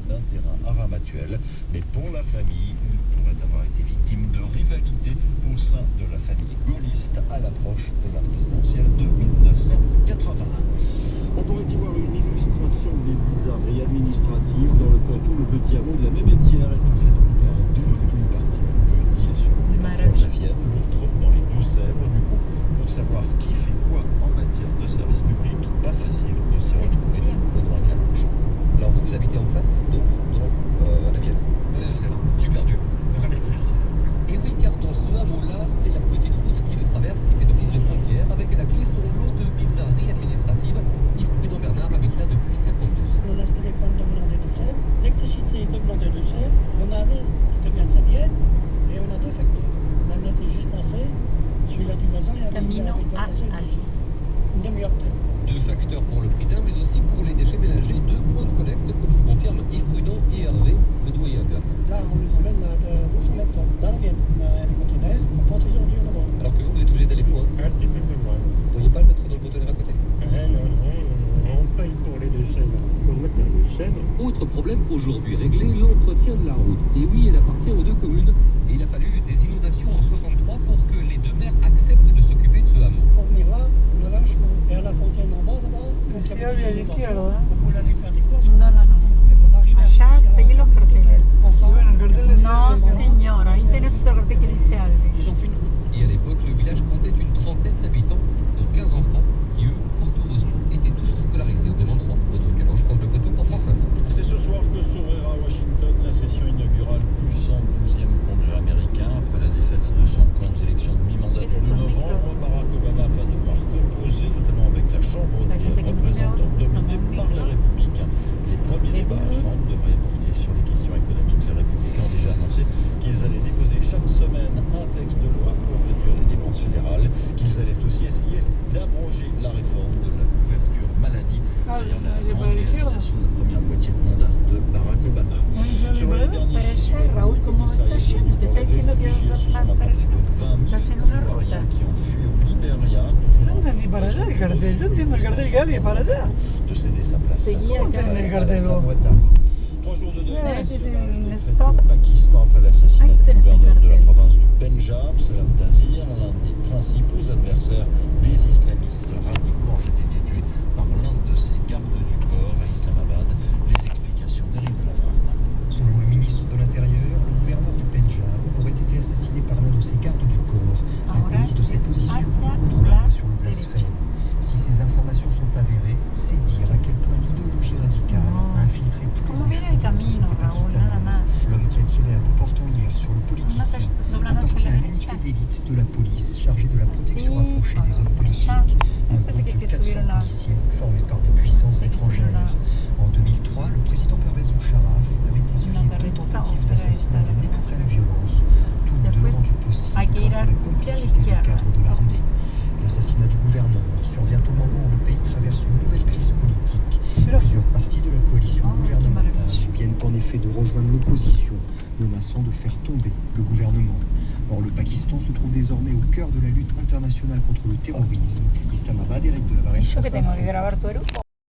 d'un terrain à Ramatuelle. Mais pour la famille, il pourrait avoir été victime de rivalité au sein de la famille gaulliste à l'approche de la présidentielle de 1981. On pourrait y voir une illustration des bizarreries administratives dans le canton de Petit Hameau de la Mémétière est en fait par deux, une partie du petit est sur le département de la Vienne, l'autre dans les Deux-Sèvres. Du coup, pour savoir qui fait quoi en matière de service public, pas facile de s'y retrouver pendant un challenge. Alors vous habitez en face, donc dans la Vienne, dans les Deux-Sèvres. Je suis perdu. Et oui, car dans ce hameau-là, c'est la petite route qui le traverse, qui fait office de frontière, avec à la clé son lot de bizarreries administratives. Yves Prudent-Bernard habite là depuis 52 ans. On a ce téléphone de Blanc des Deux-Sèvres, l'électricité de Blanc des Deux-Sèvres, on a un qui devient de la Vienne et on a deux facteurs. On a été juste passé, celui-là du voisin et Camino a une demi-heure peut-être. Deux facteurs pour le prix d'un, mais aussi pour les déchets ménagers. Deux points de collecte, comme nous confirment Yves Prudent et Hervé, le doyen de la. Là, on les amène de 200 mètres dans la Vienne. On a les conteneurs, on porte les ordures là-bas. Alors que vous êtes obligé d'aller plus loin. Un petit peu plus loin. Vous ne pourriez pas le mettre dans le conteneur à côté. Non, on paye pour les Deux-Sèvres. Pour le mettre dans les Deux-Sèvres. Autre problème aujourd'hui réglé, l'entretien de la route. Et oui, elle appartient aux deux communes. Et il a fallu des inondations en 63 pour que les deux maires acceptent de s'occuper de ce hameau. Pour venir là, on avait un chemin. Et à la fontaine en bas, d'abord, quand il y avait des inondations, on voulait aller faire des courses. No, no, no. Et on arrivait Lascia à seguilo il cartello. ensemble. No, signora, interessa da parte che si salvi. Ils ont fait une route. Et à l'époque, le village comptait une trentaine d'habitants, dont 15 enfants, qui eux, fort heureusement, étaient tous scolarisés au même endroit. Donc, alors je prends le Poitou pour France Info. C'est ce soir que s'ouvrira à Washington la session inaugurale du 112e Congrès américain. Après la défaite de son camp aux élections de mi-mandat de novembre, Barack Obama va devoir composer, notamment avec la Chambre des représentants dominée par les républicains. Les premiers débats à la Chambre devraient porter sur les questions économiques. Les républicains ont déjà annoncé qu'ils allaient déposer chaque semaine un texte de loi pour réduire les dépenses fédérales, qu'ils allaient aussi essayer d'abroger la réforme de la couverture maladie, c'est-à-dire la grande réalisation de la première moitié de mandat de Barack Obama. Selon les derniers chiffres, Raoul, le comment commissariat está général te está diciendo que réfugiés, ce sont va a approché de 20 estás 000 en una Ivoiriens ruta. qui ont fui au Libéria, toujours Non devi fare già il cartello, non devi guardare il gallo e fare già. de céder sa place Seguì à a Alassane Gardello. Ouattara. 3 jours de deuil Vedi, national stop. au Pakistan après l'assassinat Anche du te ne sei gouverneur de la cartello. province du Pendjab, Salam Tazir, l'un des principaux adversaires des islamistes radicaux, en fait été tué par l'un de ses gardes du corps à Islamabad. Les explications d'Eric Delaverne. Selon le ministre de l'Intérieur, le gouverneur du Pendjab aurait été assassiné par l'un de ses gardes du corps à Ahora cause de ses es positions hacia contre la la sur le derecha. blasphème. Si ces informations sont avérées, c'est dire à quel point l'idéologie radicale a infiltré tous Como les viene el échelons de la camino, société Raúl, nada pakistanaise. más. L'homme qui a tiré à bout portant hier sur le politicien doblando appartient hacia à la l'unité derecha. d'élite de la police chargée de la protection Sí, rapprochée des hommes politiques. ya. Un Después de groupe de que subieron 400 la... policiers formés par des puissances Sí, que subieron étrangères. la... En 2003, le président Pervez Boucharaf avait essuyé Una deux carretita tentatives o d'assassinat d'une extrême violence, toutes deux Después rendues possibles hay que ir grâce à la hacia la complicité du izquierda. cadre de l'armée. L'assassinat du gouverneur survient au moment où le pays traverse une nouvelle crise politique. Plusieurs partis de la coalition Oh, gouvernementale qué maravilla. viennent en effet de rejoindre l'opposition, menaçant de faire tomber le gouvernement. Or, le Pakistan se trouve désormais au cœur de la lutte internationale contre le terrorisme. Islamabad, Eric Delaverne, ¿Y yo que France tengo Info. que grabar tu eructo?